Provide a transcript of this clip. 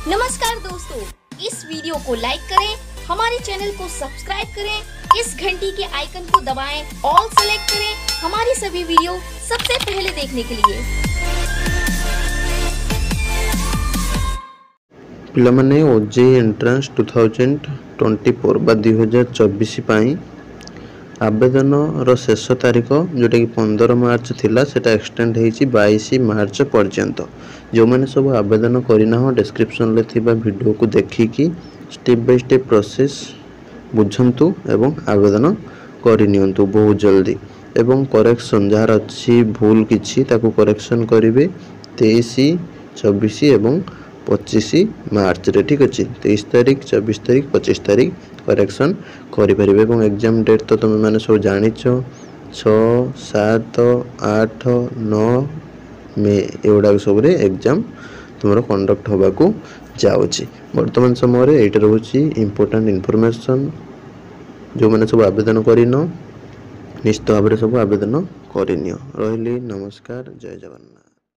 नमस्कार दोस्तों, इस वीडियो को लाइक करें, हमारे चैनल को सब्सक्राइब करें, इस घंटी के आइकन को दबाएं, ऑल सेलेक्ट करें हमारी सभी वीडियो सबसे पहले देखने के लिए। पिलामाने ओजेई एंट्रांस 2024 बा 2024 पाई आवेदन रो शेष तारीख जोटा कि 15 मार्च थिला सेटा एक्सटेंड होईची 22 मार्च पर्यंत। जो मैंने सब आवेदन करना हो डिस्क्रिप्शन ले थिबा वीडियो को देखिकी स्टेप बाय स्टेप प्रोसेस बुझंतु एवं आवेदन करनियंतु बहुत जल्दी। एवं करेक्शन जार अच्छी भूल किछि ताकू करेक्शन करिवे 23, 24 एवं 25 मार्च रे। ठीक अच्छे 23 तारीख, 24 तारीख, 25 तारीख करेक्शन करें। एग्जाम डेट तो तुम मैंने सब जान 6, 7, 8, 9 मे एगुड़ा सब एग्जाम तुम कंडक्ट होगा जाऊँगी। बर्तमान समय ये रोचे इम्पोर्टाट इनफॉरमेशन जो मैंने सब आवेदन करन निश्चित भाव सब आवेदन करनी। रही नमस्कार, जय जगन्नाथ।